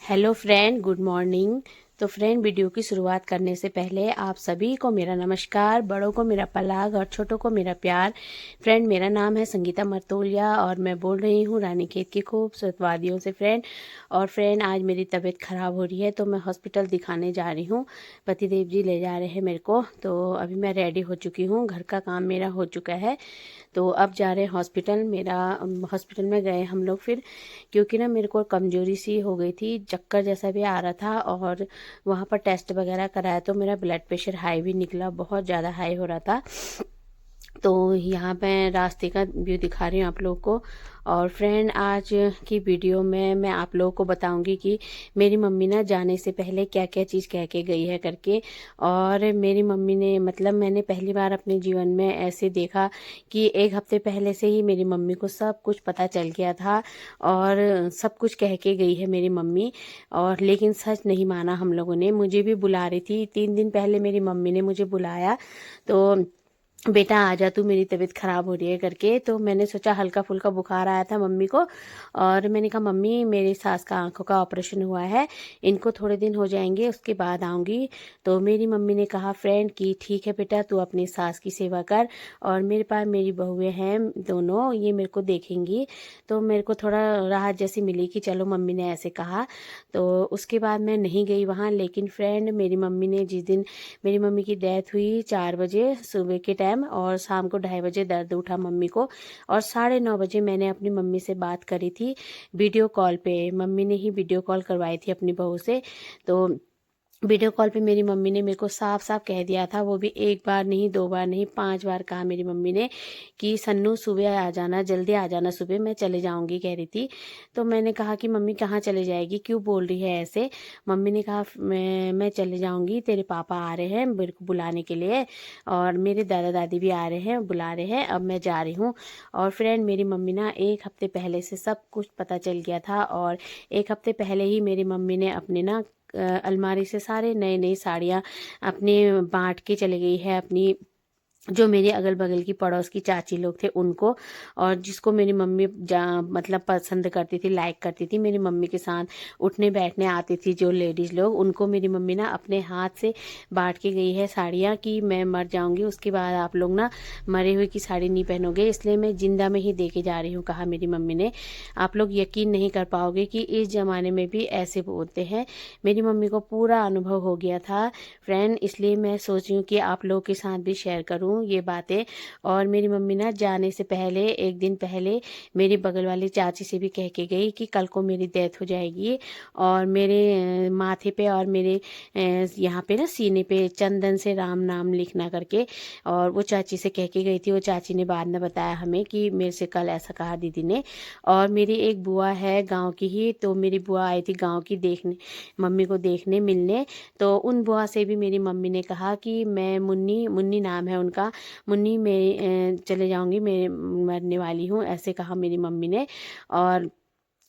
Hello friend, good morning. तो friend, video की शुरुआत करने से पहले आप सभी को मेरा नमस्कार, बड़ों को मेरा पलाग और छोटों को मेरा प्यार। फ्रेंड, मेरा नाम है संगीता मरतोलिया और मैं बोल रही हूँ रानीखेत की खूबसूरत वादियों से फ्रेंड। और फ्रेंड, आज मेरी तबीयत ख़राब हो रही है तो मैं हॉस्पिटल दिखाने जा रही हूँ। पतिदेव जी ले जा रहे हैं मेरे को, तो अभी मैं रेडी हो चुकी हूँ, घर का काम मेरा हो चुका है। तो अब जा रहे हैं हॉस्पिटल। मेरा हॉस्पिटल में गए हम लोग फिर, क्योंकि ना मेरे को कमज़ोरी सी हो गई थी, चक्कर जैसा भी आ रहा था और वहाँ पर टेस्ट वगैरह कराया तो मेरा ब्लड प्रेशर हाई भी निकला, बहुत ज़्यादा हाई हो रहा था। तो यहाँ पे रास्ते का व्यू दिखा रही हूँ आप लोगों को। और फ्रेंड, आज की वीडियो में मैं आप लोगों को बताऊंगी कि मेरी मम्मी ना जाने से पहले क्या क्या चीज़ कह के गई है करके। और मेरी मम्मी ने, मतलब मैंने पहली बार अपने जीवन में ऐसे देखा कि एक हफ्ते पहले से ही मेरी मम्मी को सब कुछ पता चल गया था और सब कुछ कह के गई है मेरी मम्मी। और लेकिन सच नहीं माना हम लोगों ने। मुझे भी बुला रही थी, 3 दिन पहले मेरी मम्मी ने मुझे बुलाया, तो बेटा आ जा तू, मेरी तबीयत ख़राब हो रही है करके। तो मैंने सोचा, हल्का फुल्का बुखार आया था मम्मी को, और मैंने कहा मम्मी मेरी सास का आंखों का ऑपरेशन हुआ है, इनको थोड़े दिन हो जाएंगे उसके बाद आऊँगी। तो मेरी मम्मी ने कहा फ्रेंड कि ठीक है बेटा, तू अपनी सास की सेवा कर, और मेरे पास मेरी बहुएं हैं दोनों, ये मेरे को देखेंगी। तो मेरे को थोड़ा राहत जैसी मिली कि चलो मम्मी ने ऐसे कहा। तो उसके बाद मैं नहीं गई वहाँ। लेकिन फ्रेंड, मेरी मम्मी ने जिस दिन मेरी मम्मी की डेथ हुई 4 बजे सुबह के टाइम, और शाम को 2:30 बजे दर्द उठा मम्मी को, और 9:30 बजे मैंने अपनी मम्मी से बात करी थी वीडियो कॉल पे। मम्मी ने ही वीडियो कॉल करवाई थी अपनी बहू से। तो वीडियो कॉल पे मेरी मम्मी ने मेरे को साफ साफ कह दिया था, वो भी एक बार नहीं, 2 बार नहीं, 5 बार कहा मेरी मम्मी ने कि सन्नू सुबह आ जाना, जल्दी आ जाना, सुबह मैं चले जाऊंगी कह रही थी। तो मैंने कहा कि मम्मी कहाँ चले जाएगी, क्यों बोल रही है ऐसे। मम्मी ने कहा मैं चले जाऊंगी, तेरे पापा आ रहे हैं मेरे को बुलाने के लिए, और मेरे दादा दादी भी आ रहे हैं, बुला रहे हैं, अब मैं जा रही हूँ। और फ्रेंड, मेरी मम्मी ना एक हफ्ते पहले से सब कुछ पता चल गया था, और एक हफ्ते पहले ही मेरी मम्मी ने अपने ना अलमारी से सारे नई नई साड़ियाँ अपने बांट के चली गई है अपनी, जो मेरे अगल बगल की पड़ोस की चाची लोग थे उनको, और जिसको मेरी मम्मी मतलब पसंद करती थी, लाइक करती थी, मेरी मम्मी के साथ उठने बैठने आती थी जो लेडीज़ लोग, उनको मेरी मम्मी ना अपने हाथ से बांट के गई है साड़ियाँ कि मैं मर जाऊंगी उसके बाद आप लोग ना मरे हुए की साड़ी नहीं पहनोगे, इसलिए मैं जिंदा में ही दे के जा रही हूँ, कहा मेरी मम्मी ने। आप लोग यकीन नहीं कर पाओगे कि इस ज़माने में भी ऐसे बोलते हैं। मेरी मम्मी को पूरा अनुभव हो गया था फ्रेंड, इसलिए मैं सोच रही हूँ कि आप लोगों के साथ भी शेयर करूँ ये बातें। और मेरी मम्मी ना जाने से पहले, एक दिन पहले, मेरी बगल वाली चाची से भी कह के गई कि कल को मेरी डेथ हो जाएगी, और मेरे माथे पे और मेरे यहाँ पे ना सीने पे चंदन से राम नाम लिखना करके। और वो चाची से कह के गई थी, वो चाची ने बाद में बताया हमें कि मेरे से कल ऐसा कहा दीदी ने। और मेरी एक बुआ है गांव की ही, तो मेरी बुआ आई थी गांव की देखने, मम्मी को देखने मिलने। तो उन बुआ से भी मेरी मम्मी ने कहा कि मैं, मुन्नी, मुन्नी नाम है उनका, मुन्नी मैं चले जाऊंगी, मैं मरने वाली हूँ, ऐसे कहा मेरी मम्मी ने। और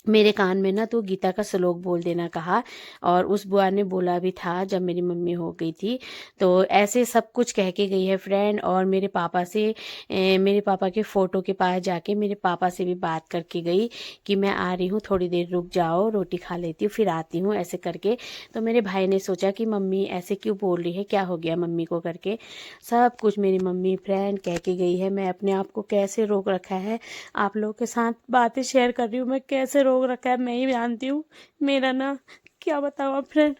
मेरे कान में ना तो गीता का श्लोक बोल देना कहा। और उस बुआ ने बोला भी था जब मेरी मम्मी हो गई थी। तो ऐसे सब कुछ कह के गई है फ्रेंड। और मेरे पापा से, मेरे पापा के फ़ोटो के पास जाके मेरे पापा से भी बात करके गई कि मैं आ रही हूँ, थोड़ी देर रुक जाओ, रोटी खा लेती हूँ फिर आती हूँ, ऐसे करके। तो मेरे भाई ने सोचा कि मम्मी ऐसे क्यों बोल रही है, क्या हो गया मम्मी को करके। सब कुछ मेरी मम्मी फ्रेंड कह के गई है। मैं अपने आप को कैसे रोक रखा है, आप लोगों के साथ बातें शेयर कर रही हूँ, मैं कैसे रोक रखा है मैं ही जानती हूँ। मेरा ना क्या बताऊँ फ्रेंड।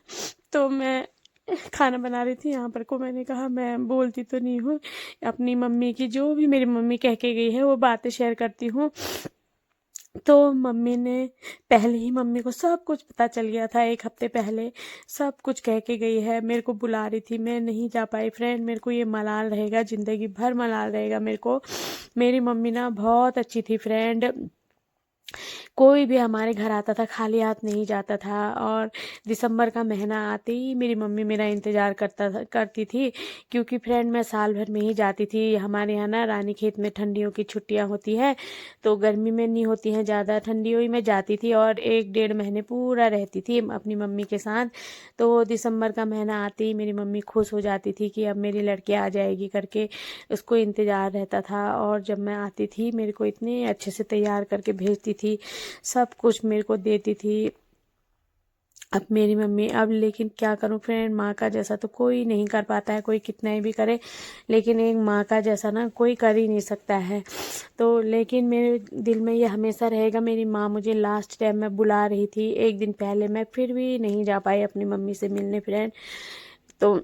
तो मैं खाना बना रही थी यहाँ पर को, मैंने कहा मैं बोलती तो नहीं हूँ, अपनी मम्मी की जो भी मेरी मम्मी कह के गई है वो बातें शेयर करती हूँ। तो मम्मी ने, पहले ही मम्मी को सब कुछ पता चल गया था, एक हफ्ते पहले सब कुछ कह के गई है। मेरे को बुला रही थी, मैं नहीं जा पाई फ्रेंड। मेरे को ये मलाल रहेगा, ज़िंदगी भर मलाल रहेगा मेरे को। मेरी मम्मी ना बहुत अच्छी थी फ्रेंड, कोई भी हमारे घर आता था खाली हाथ नहीं जाता था। और दिसंबर का महीना आते ही मेरी मम्मी मेरा इंतज़ार करती थी, क्योंकि फ्रेंड मैं साल भर में ही जाती थी। हमारे यहाँ ना रानीखेत में ठंडियों की छुट्टियाँ होती है, तो गर्मी में नहीं होती हैं ज़्यादा, ठंडियों ही में जाती थी, और 1-1.5 महीने पूरा रहती थी अपनी मम्मी के साथ। तो दिसंबर का महीना आते ही मेरी मम्मी खुश हो जाती थी कि अब मेरी लड़की आ जाएगी करके, उसको इंतज़ार रहता था। और जब मैं आती थी मेरे को इतने अच्छे से तैयार करके भेजती थी, सब कुछ मेरे को देती थी। अब मेरी मम्मी, अब लेकिन क्या करूं फ्रेंड, माँ का जैसा तो कोई नहीं कर पाता है, कोई कितना ही भी करे, लेकिन एक माँ का जैसा ना कोई कर ही नहीं सकता है। तो लेकिन मेरे दिल में ये हमेशा रहेगा, मेरी माँ मुझे लास्ट टाइम में बुला रही थी एक दिन पहले, मैं फिर भी नहीं जा पाई अपनी मम्मी से मिलने फ्रेंड। तो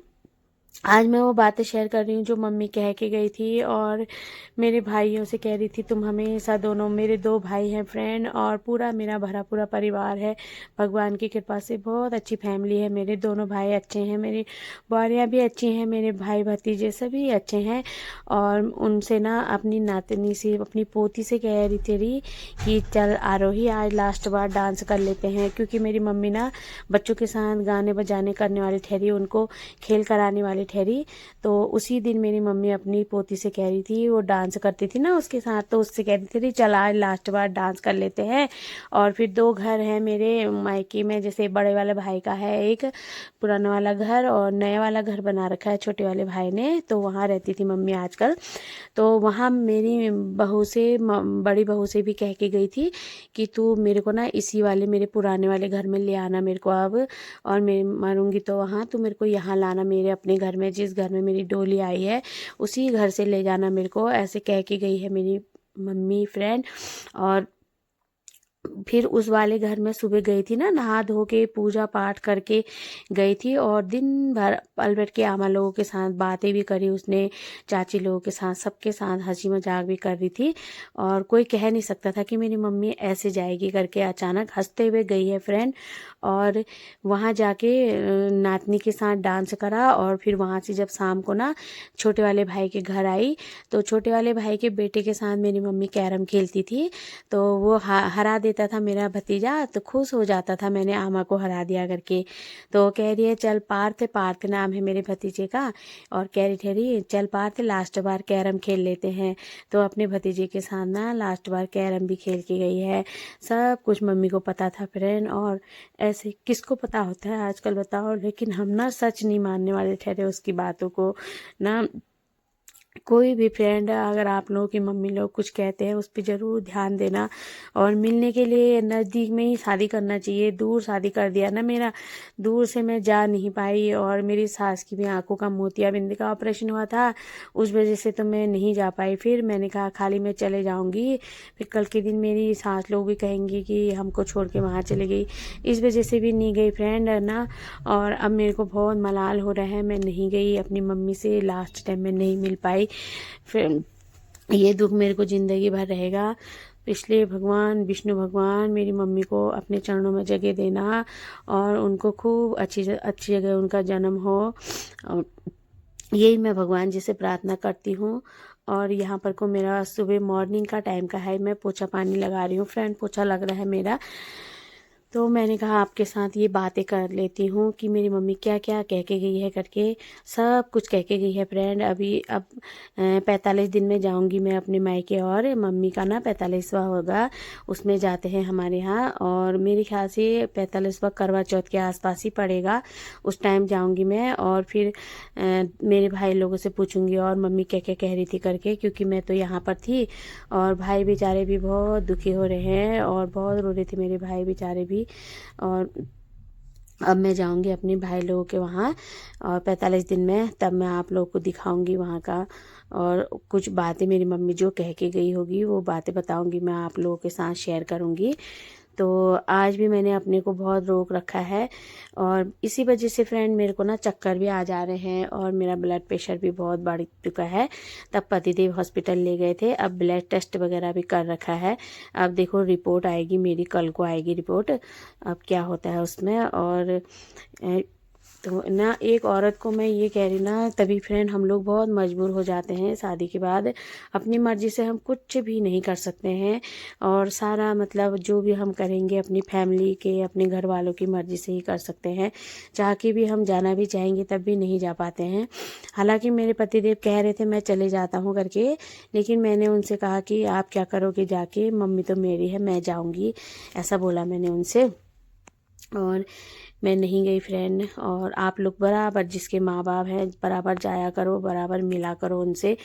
आज मैं वो बातें शेयर कर रही हूँ जो मम्मी कह के गई थी, और मेरे भाइयों से कह रही थी तुम हमेशा दोनों, मेरे 2 भाई हैं फ्रेंड, और पूरा मेरा भरा पूरा परिवार है, भगवान की कृपा से बहुत अच्छी फैमिली है, मेरे दोनों भाई अच्छे हैं, मेरी बुआरियाँ भी अच्छी हैं, मेरे भाई भतीजे सभी अच्छे हैं। और उनसे ना अपनी नातनी से, अपनी पोती से कह रही थी कि चल आरोही आज लास्ट बार डांस कर लेते हैं, क्योंकि मेरी मम्मी ना बच्चों के साथ गाने बजाने करने वाली ठहरी, उनको खेल कराने वाली ठहरी। तो उसी दिन मेरी मम्मी अपनी पोती से कह रही थी, वो डांस करती थी ना उसके साथ, तो उससे कह रही थी चल आज लास्ट बार डांस कर लेते हैं। और फिर 2 घर हैं मेरे मायके में, जैसे बड़े वाले भाई का है एक पुराना वाला घर, और नया वाला घर बना रखा है छोटे वाले भाई ने, तो वहाँ रहती थी मम्मी आजकल। तो वहाँ मेरी बहू से, बड़ी बहू से भी कह के गई थी कि तू मेरे को ना इसी वाले मेरे पुराने वाले घर में ले आना मेरे को अब, और मैं मरूंगी तो वहाँ तू मेरे को यहाँ लाना, मेरे अपने घर में, जिस घर में मेरी डोली आई है उसी घर से ले जाना मेरे को, ऐसे कह के गई है मेरी मम्मी फ्रेंड। और फिर उस वाले घर में सुबह गई थी ना, नहा धो के पूजा पाठ करके गई थी, और दिन भर पल बैठ के आमा लोगों के साथ बातें भी करी उसने, चाची लोगों के साथ, सबके साथ हंसी मजाक भी कर रही थी। और कोई कह नहीं सकता था कि मेरी मम्मी ऐसे जाएगी करके, अचानक हंसते हुए गई है फ्रेंड। और वहाँ जाके नातनी के साथ डांस करा, और फिर वहाँ से जब शाम को ना छोटे वाले भाई के घर आई, तो छोटे वाले भाई के बेटे के साथ मेरी मम्मी कैरम खेलती थी, तो वो हरा देता था मेरा भतीजा, तो खुश हो जाता था मैंने आमा को हरा दिया करके। तो कह रही है चल पार्थ, पार्थ नाम है मेरे भतीजे का, और कह रही ठहरी चल पार्थ लास्ट बार कैरम खेल लेते हैं। तो अपने भतीजे के साथ ना लास्ट बार कैरम भी खेल के गई है। सब कुछ मम्मी को पता था फ्रेंड, और ऐसे किसको पता होता है आजकल बताओ, लेकिन हम ना सच नहीं मानने वाले ठहरे उसकी बातों को ना। कोई भी फ्रेंड, अगर आप लोगों की मम्मी लोग कुछ कहते हैं उस पर ज़रूर ध्यान देना, और मिलने के लिए नज़दीक में ही शादी करना चाहिए। दूर शादी कर दिया ना मेरा, दूर से मैं जा नहीं पाई, और मेरी सास की भी आंखों का मोतियाबिंद का ऑपरेशन हुआ था, उस वजह से तो मैं नहीं जा पाई। फिर मैंने कहा खाली मैं चले जाऊंगी, फिर कल के दिन मेरी सास लोग भी कहेंगी कि हमको छोड़ के वहाँ चले गई, इस वजह से भी नहीं गई फ्रेंड ना। और अब मेरे को बहुत मलाल हो रहा है, मैं नहीं गई अपनी मम्मी से, लास्ट टाइम में नहीं मिल पाई। फिर ये दुख मेरे को ज़िंदगी भर रहेगा। इसलिए भगवान विष्णु भगवान मेरी मम्मी को अपने चरणों में जगह देना, और उनको खूब अच्छी अच्छी जगह उनका जन्म हो, और यही मैं भगवान जी से प्रार्थना करती हूँ। और यहाँ पर को मेरा सुबह मॉर्निंग का टाइम का है, मैं पोछा पानी लगा रही हूँ फ्रेंड, पोछा लग रहा है मेरा। तो मैंने कहा आपके साथ ये बातें कर लेती हूँ कि मेरी मम्मी क्या क्या कह के गई है करके, सब कुछ कह के गई है फ्रेंड। अभी अब 45 दिन में जाऊँगी मैं अपने मायके, और मम्मी का ना 45वां होगा, उसमें जाते हैं हमारे यहाँ, और मेरे ख्याल से 45वां करवा चौथ के आसपास ही पड़ेगा, उस टाइम जाऊँगी मैं। और फिर मेरे भाई लोगों से पूछूंगी और मम्मी क्या क्या कह रही थी करके, क्योंकि मैं तो यहाँ पर थी, और भाई बेचारे भी बहुत दुखी हो रहे हैं, और बहुत रो रहे थे मेरे भाई बेचारे भी। और अब मैं जाऊंगी अपने भाई लोगों के वहाँ, और 45 दिन में तब मैं आप लोगों को दिखाऊंगी वहाँ का, और कुछ बातें मेरी मम्मी जो कह के गई होगी वो बातें बताऊंगी, मैं आप लोगों के साथ शेयर करूंगी। तो आज भी मैंने अपने को बहुत रोक रखा है, और इसी वजह से फ्रेंड मेरे को ना चक्कर भी आ जा रहे हैं, और मेरा ब्लड प्रेशर भी बहुत बढ़ चुका है। तब पतिदेव हॉस्पिटल ले गए थे, अब ब्लड टेस्ट वगैरह भी कर रखा है। अब देखो रिपोर्ट आएगी मेरी, कल को आएगी रिपोर्ट, अब क्या होता है उसमें। और तो ना एक औरत को मैं ये कह रही ना, तभी फ्रेंड हम लोग बहुत मजबूर हो जाते हैं शादी के बाद, अपनी मर्जी से हम कुछ भी नहीं कर सकते हैं, और सारा मतलब जो भी हम करेंगे अपनी फैमिली के, अपने घर वालों की मर्जी से ही कर सकते हैं। चाह के भी हम जाना भी चाहेंगे तब भी नहीं जा पाते हैं। हालांकि मेरे पतिदेव कह रहे थे मैं चले जाता हूँ करके, लेकिन मैंने उनसे कहा कि आप क्या करोगे जाके, मम्मी तो मेरी है, मैं जाऊँगी, ऐसा बोला मैंने उनसे। और मैं नहीं गई फ्रेंड। और आप लोग बराबर जिसके माँ बाप हैं बराबर जाया करो, बराबर मिला करो उनसे,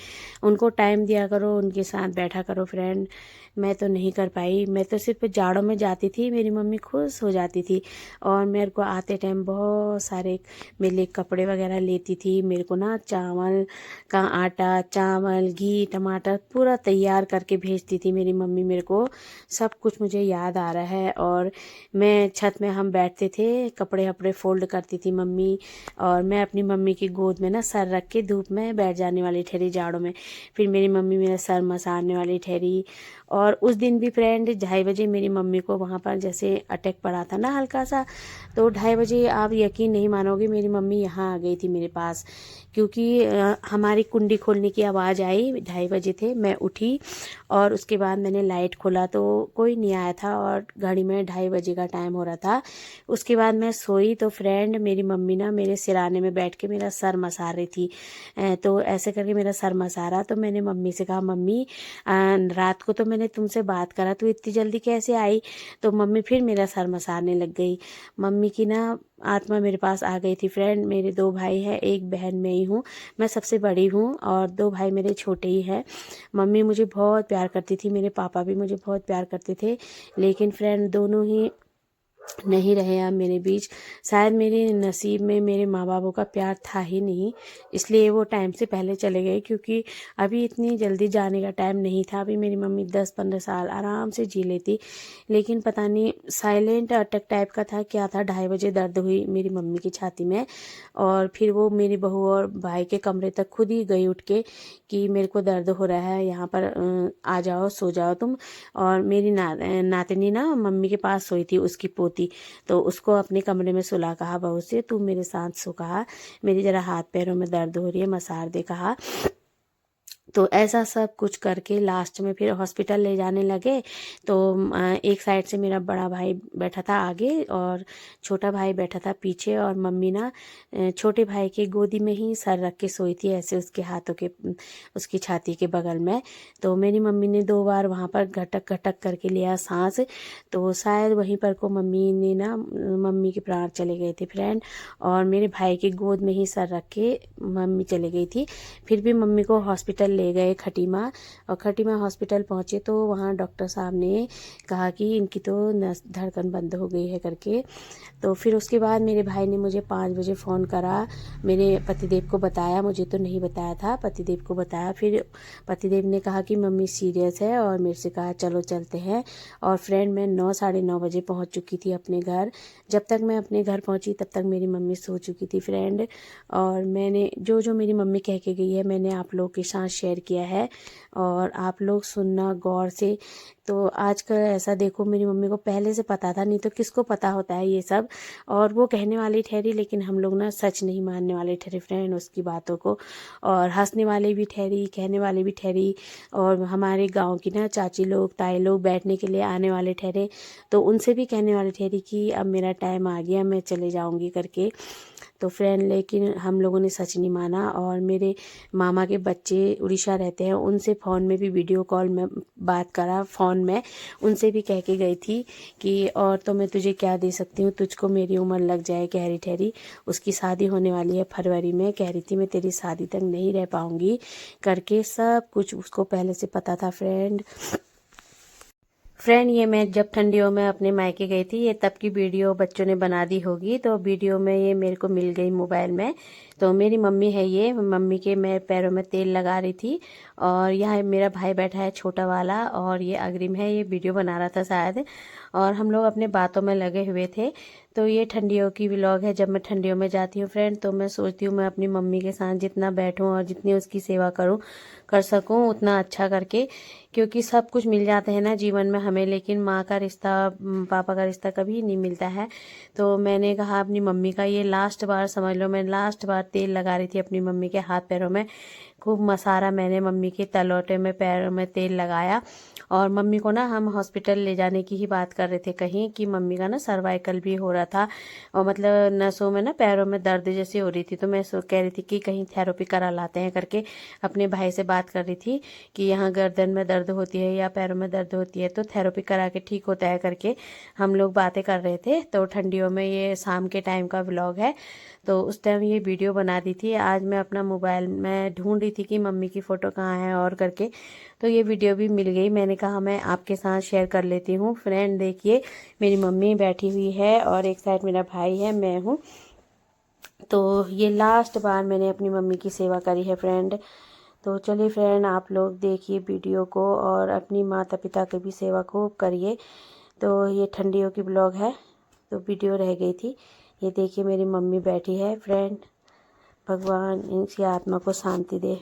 उनको टाइम दिया करो, उनके साथ बैठा करो फ्रेंड। मैं तो नहीं कर पाई, मैं तो सिर्फ जाड़ों में जाती थी, मेरी मम्मी खुश हो जाती थी और मेरे को आते टाइम बहुत सारे मेरे लिए कपड़े वगैरह लेती थी। मेरे को ना चावल का आटा, चावल, घी, टमाटर पूरा तैयार करके भेजती थी मेरी मम्मी मेरे को। सब कुछ मुझे याद आ रहा है। और मैं छत में हम बैठते थे, कपड़े वपड़े फोल्ड करती थी मम्मी, और मैं अपनी मम्मी की गोद में ना सर रख के धूप में बैठ जाने वाली ठहरी जाड़ों में। फिर मेरी मम्मी मेरा सर मसाजने वाली ठहरी। और उस दिन भी फ्रेंड 2:30 बजे मेरी मम्मी को वहाँ पर जैसे अटैक पड़ा था ना हल्का सा, तो 2:30 बजे आप यकीन नहीं मानोगे मेरी मम्मी यहाँ आ गई थी मेरे पास। क्योंकि हमारी कुंडी खोलने की आवाज़ आई, 2:30 बजे थे, मैं उठी और उसके बाद मैंने लाइट खोला तो कोई नहीं आया था और घड़ी में 2:30 बजे का टाइम हो रहा था। उसके बाद मैं सोई तो फ्रेंड मेरी मम्मी ना मेरे सिराने में बैठ के मेरा सर मसा रही थी। तो ऐसे करके मेरा सर मसा रहा तो मैंने मम्मी से कहा, मम्मी रात को तो मैंने तुमसे बात करा, तो इतनी जल्दी कैसे आई? तो मम्मी फिर मेरा सर मसाने लग गई। मम्मी की ना आत्मा मेरे पास आ गई थी फ्रेंड। मेरे 2 भाई हैं, एक बहन मैं ही हूँ, मैं सबसे बड़ी हूँ और 2 भाई मेरे छोटे ही हैं। मम्मी मुझे बहुत प्यार करती थी, मेरे पापा भी मुझे बहुत प्यार करते थे, लेकिन फ्रेंड दोनों ही नहीं रहे अब मेरे बीच। शायद मेरे नसीब में मेरे माँ बापों का प्यार था ही नहीं, इसलिए वो टाइम से पहले चले गए। क्योंकि अभी इतनी जल्दी जाने का टाइम नहीं था, अभी मेरी मम्मी 10-15 साल आराम से जी लेती। लेकिन पता नहीं साइलेंट अटैक टाइप का था, क्या था, 2:30 बजे दर्द हुई मेरी मम्मी की छाती में। और फिर वो मेरी बहू और भाई के कमरे तक खुद ही गई उठ के कि मेरे को दर्द हो रहा है, यहाँ पर आ जाओ, सो जाओ तुम। और मेरी नातनी ना मम्मी के पास सोई थी, उसकी पोती, तो उसको अपने कमरे में सुला, कहा बहू से तू मेरे साथ सो, कहा मेरी जरा हाथ पैरों में दर्द हो रही है, मसाज दे कहा। तो ऐसा सब कुछ करके लास्ट में फिर हॉस्पिटल ले जाने लगे। तो एक साइड से मेरा बड़ा भाई बैठा था आगे और छोटा भाई बैठा था पीछे, और मम्मी ना छोटे भाई के गोदी में ही सर रख के सोई थी, ऐसे उसके हाथों के उसकी छाती के बगल में। तो मेरी मम्मी ने 2 बार वहाँ पर घटक घटक करके लिया सांस, तो शायद वहीं पर को मम्मी ने ना मम्मी के प्राण चले गए थे फ्रेंड। और मेरे भाई की गोद में ही सर रख के मम्मी चली गई थी। फिर भी मम्मी को हॉस्पिटल ले गए खटीमा, और खटीमा हॉस्पिटल पहुँचे तो वहाँ डॉक्टर साहब ने कहा कि इनकी तो नस धड़कन बंद हो गई है करके। तो फिर उसके बाद मेरे भाई ने मुझे 5 बजे फ़ोन करा, मेरे पतिदेव को बताया, मुझे तो नहीं बताया था, पतिदेव को बताया। फिर पतिदेव ने कहा कि मम्मी सीरियस है और मेरे से कहा चलो चलते हैं। और फ्रेंड मैं 9-9:30 बजे पहुंच चुकी थी अपने घर। जब तक मैं अपने घर पहुंची तब तक मेरी मम्मी सो चुकी थी फ्रेंड। और मैंने जो जो मेरी मम्मी कह के गई है मैंने आप लोगों के साथ शेयर किया है, और आप लोग सुनना गौर से। तो आजकल ऐसा देखो, मेरी मम्मी को पहले से पता था, नहीं तो किसको पता होता है ये सब। और वो कहने वाली ठहरी, लेकिन हम लोग ना सच नहीं मानने वाले ठहरे फ्रेंड उसकी बातों को, और हंसने वाले भी ठहरी, कहने वाले भी ठहरी। और हमारे गांव की ना चाची लोग, ताई लोग बैठने के लिए आने वाले ठहरे, तो उनसे भी कहने वाले ठहरी कि अब मेरा टाइम आ गया, मैं चले जाऊंगी करके। तो फ्रेंड लेकिन हम लोगों ने सच नहीं माना। और मेरे मामा के बच्चे उड़ीसा रहते हैं, उनसे फ़ोन में भी वीडियो कॉल में बात करा, फ़ोन में उनसे भी कह के गई थी कि और तो मैं तुझे क्या दे सकती हूँ, तुझको मेरी उम्र लग जाए, कह रही ठहरी उसकी शादी होने वाली है फरवरी में, कह रही थी मैं तेरी शादी तक नहीं रह पाऊँगी करके। सब कुछ उसको पहले से पता था फ्रेंड। ये मैं जब ठंडियों में अपने मायके गई थी, ये तब की वीडियो बच्चों ने बना दी होगी, तो वीडियो में ये मेरे को मिल गई मोबाइल में। तो मेरी मम्मी है, ये मम्मी के मैं पैरों में तेल लगा रही थी, और यहाँ मेरा भाई बैठा है छोटा वाला, और ये अग्रिम है, ये वीडियो बना रहा था शायद, और हम लोग अपने बातों में लगे हुए थे। तो ये ठंडियों की व्लॉग है। जब मैं ठंडियों में जाती हूँ फ्रेंड, तो मैं सोचती हूँ मैं अपनी मम्मी के साथ जितना बैठूँ और जितनी उसकी सेवा करूँ कर सकूँ उतना अच्छा करके, क्योंकि सब कुछ मिल जाते हैं ना जीवन में हमें, लेकिन माँ का रिश्ता, पापा का रिश्ता कभी नहीं मिलता है। तो मैंने कहा अपनी मम्मी का ये लास्ट बार समझ लो, मैं लास्ट बार तेल लगा रही थी अपनी मम्मी के हाथ पैरों में। खूब मसारा मैंने मम्मी के तलौटे में पैरों में तेल लगाया। और मम्मी को ना हम हॉस्पिटल ले जाने की ही बात कर रहे थे कहीं, कि मम्मी का ना सर्वाइकल भी हो रहा था और मतलब नसों में ना पैरों में दर्द जैसी हो रही थी। तो मैं कह रही थी कि कहीं थेरेपी करा लाते हैं करके अपने भाई से बात कर रही थी कि यहाँ गर्दन में दर्द होती है या पैरों में दर्द होती है तो थेरेपी करा के ठीक होता है करके हम लोग बातें कर रहे थे। तो ठंडियों में ये शाम के टाइम का व्लॉग है, तो उस टाइम ये वीडियो बना दी थी। आज मैं अपना मोबाइल में ढूंढ रही थी कि मम्मी की फ़ोटो कहाँ है और करके, तो ये वीडियो भी मिल गई। मैंने कहा मैं आपके साथ शेयर कर लेती हूँ। फ्रेंड देखिए, मेरी मम्मी बैठी हुई है और एक साइड मेरा भाई है, मैं हूँ। तो ये लास्ट बार मैंने अपनी मम्मी की सेवा करी है फ्रेंड। तो चलिए फ्रेंड, आप लोग देखिए वीडियो को और अपनी माता पिता की भी सेवा खूब करिए। तो ये ठंडियों की ब्लॉग है, तो वीडियो रह गई थी। ये देखिए मेरी मम्मी बैठी है फ्रेंड। भगवान इनकी आत्मा को शांति दे।